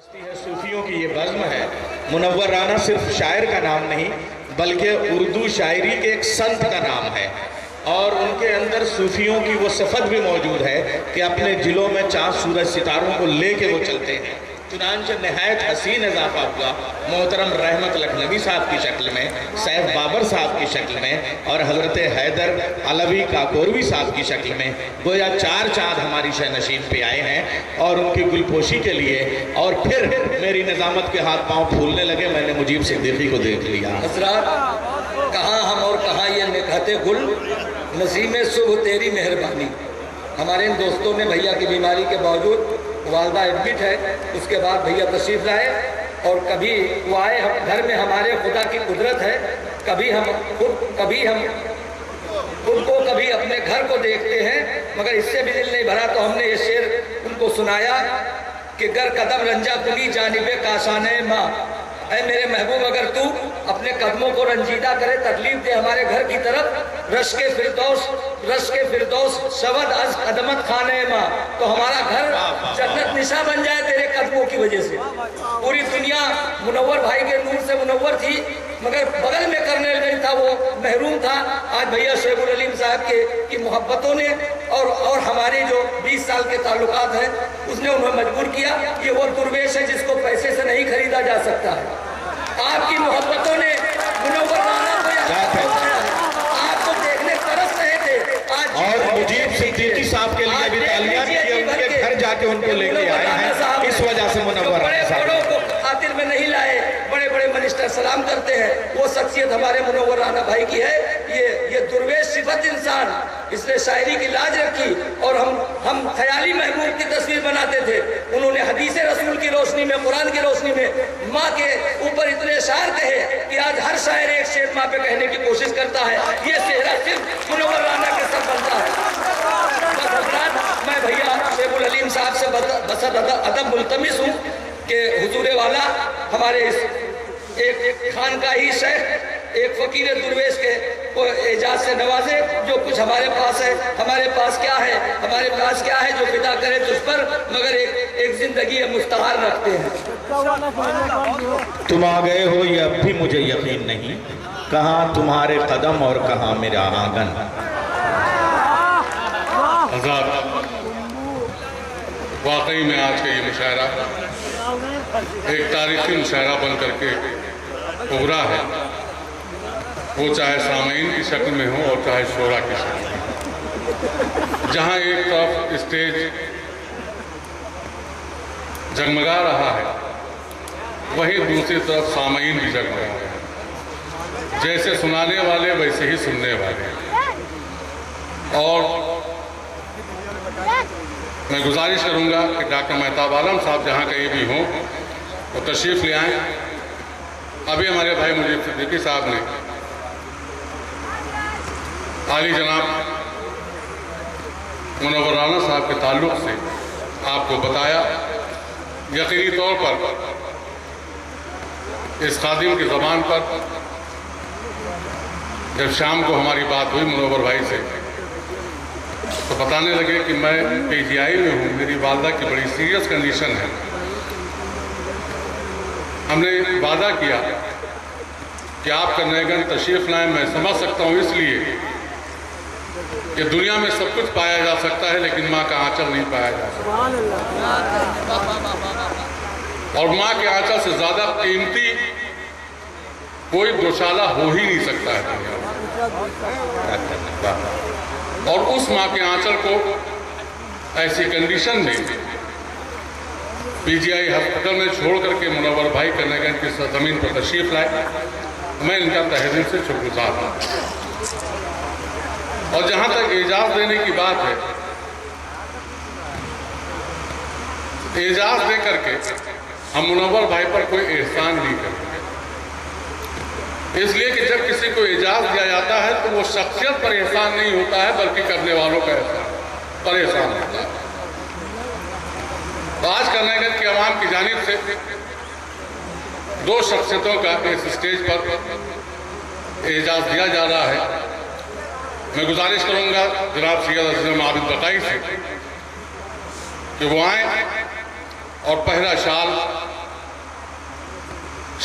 صوفیوں کی یہ بزم ہے۔ منور رانا صرف شاعر کا نام نہیں بلکہ اردو شاعری کے ایک سنت کا نام ہے، اور ان کے اندر صوفیوں کی وہ صفت بھی موجود ہے کہ اپنے دلوں میں چاند سورج ستاروں کو لے کے وہ چلتے ہیں۔ چنانچہ نہایت حسین اضافہ ہوا محترم رحمت لکھنوی صاحب کی شکل میں، سیف بابر صاحب کی شکل میں، اور حضرت حیدر علوی کاکوروی صاحب کی شکل میں۔ گویا چار چاند ہماری شہنشین پہ آئے ہیں اور ان کی گلپوشی کے لیے، اور پھر میری نظامت کے ہاتھ پاؤں پھولنے لگے۔ میں نے مجیب صدیقی کو دیکھ لیا۔ حضرات، کہاں ہم اور کہاں یہ نکہت گل، نسیم صبح تیری مہربانی۔ ہمارے ان دوستوں میں بھیا کی بیماری کے باوجود والدہ ایڈمٹ ہے، اس کے بعد بھیا تشریف لائے، اور کبھی وہ آئے گھر میں، ہمارے خدا کی قدرت ہے، کبھی ہم خود کو کبھی اپنے گھر کو دیکھتے ہیں، مگر اس سے بھی دل نہیں بھرا تو ہم نے یہ شعر ان کو سنایا کہ گر قدم رنجا کنی جانب کاشانِ ماں۔ اے میرے محبوب، اگر تو اپنے قدموں کو رنجیدہ کرے، تکلیف دے ہمارے گھر کی طرف، رشک فردوس شود از قدمت خانہ ماں، تو ہمارا گھر جنت نشاں بن جائے تیرے قدموں کی وجہ سے۔ پوری دنیا منور بھائی کے نور سے منور تھی، مگر بغل میں کرنیل گنج تھا، وہ محروم تھا۔ آج بھیا شیخ العلیم صاحب کی محبتوں نے اور ہمارے جو 20 سال کے تعلقات ہیں، اس نے انہیں مجبور کیا۔ یہ وہ درویش ہے جس کو پیسے سے نہیں خریدا جا سکتا ہے۔ آپ کی محبتوں نے منور رانا کو یہاں پہنچایا ہے، آپ کو دیکھنے ترس رہے تھے۔ اور مجیب صدیقی صاحب کے لیے بھی تعلیات کیا، ان کے گھر جا کے ان کو لے کے آئے ہیں، اس وجہ سے منور رانا صاحب بڑوں کو خاطر میں نہیں لائے، بڑے بڑے منسٹر سلام کرتے ہیں۔ وہ شخصیت ہمارے منور رانا بھائی کی ہے۔ یہ درویش صفت انسان، اس نے شاعری کی لاج رکھی، اور ہم خیالی محبوب کی تصویر بناتے تھے۔ انہوں نے حدیث رسول کی روشنی میں، قرآن کی روشنی میں ماں کے اوپر اتنے اشعار کہے کہ آج ہر شاعر ایک شعر ماں پہ کہنے کی کوشش کرتا ہے۔ یہ چہرہ صرف منور رانا کے ساتھ بنتا ہے۔ میں بھیا شیخ العلیم صاحب سے بصد ادب ملتمس ہوں کہ حضور والا ہمارے ایک خانقاہی شیخ، ایک فقیر درویش کے کو اعزاز سے نوازے۔ جو کچھ ہمارے پاس ہے، ہمارے پاس کیا ہے جو فدا کرے تجھ پر، مگر ایک زندگی مستعار رکھتے ہیں۔ تم آ گئے ہو یہ اب بھی مجھے یقین نہیں، کہاں تمہارے قدم اور کہاں میرا آنگن۔ حضرات، واقعی میں آج کا یہ مشاعرہ ایک تاریخی مشاعرہ بن کر کے ابھرا ہے، وہ چاہے سامعین کی شکل میں ہو اور چاہے شعراء کی شکل میں۔ جہاں ایک طرف اسٹیج جگمگا رہا ہے، وہیں دوسری طرف سامعین بھی جگمگا رہے ہیں، جیسے سنانے والے ویسے ہی سننے والے۔ اور میں گزارش کروں گا کہ ڈاکٹر مہتاب عالم صاحب جہاں کہیں بھی ہوں وہ تشریف لے آئیں۔ ابھی ہمارے بھائی مجیب صدیقی صاحب نے عالی جناب منور رانا صاحب کے تعلق سے آپ کو بتایا۔ یقینی طور پر اس خادم کی زبان پر جب شام کو ہماری بات ہوئی منور بھائی سے، تو بتانے لگے کہ میں پی جی آئی میں ہوں، میری والدہ کی بڑی سیریس کنڈیشن ہے۔ ہم نے وعدہ کیا کہ آپ کرنے گن تشریف لائیں۔ میں سمجھ سکتا ہوں اس لیے کہ دنیا میں سب کچھ پایا جا سکتا ہے لیکن ماں کا آنچل نہیں پایا جا سکتا، اور ماں کے آنچل سے زیادہ قیمتی کوئی گوشالہ ہو ہی نہیں سکتا ہے دنیا میں۔ اور اس ماں کے آنچل کو ایسی کنڈیشن میں پی جی آئی ہسپتال میں چھوڑ کر کے منور بھائی کرنے گنج کی زمین پر تشریف لائے، میں ان کا تہہ دل سے شکر گزار ہوں۔ اور جہاں تک اعزاز دینے کی بات ہے، اعزاز دے کر کے ہم منور بھائی پر کوئی احسان نہیں کرتے، اس لیے کہ جب کسی کو اعزاز دیا جاتا ہے تو وہ شخصیت پر احسان نہیں ہوتا ہے بلکہ کرنے والوں کا احسان ہوتا ہے۔ تو آج کرنے گنج کی عوام کی جانب سے دو شخصیتوں کا اس اسٹیج پر اعزاز دیا جا رہا ہے۔ میں گزارش کروں گا جناب سید عزیز عابد بقائی سے کہ وہ آئیں اور پہلا شال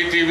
ETV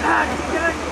Ah,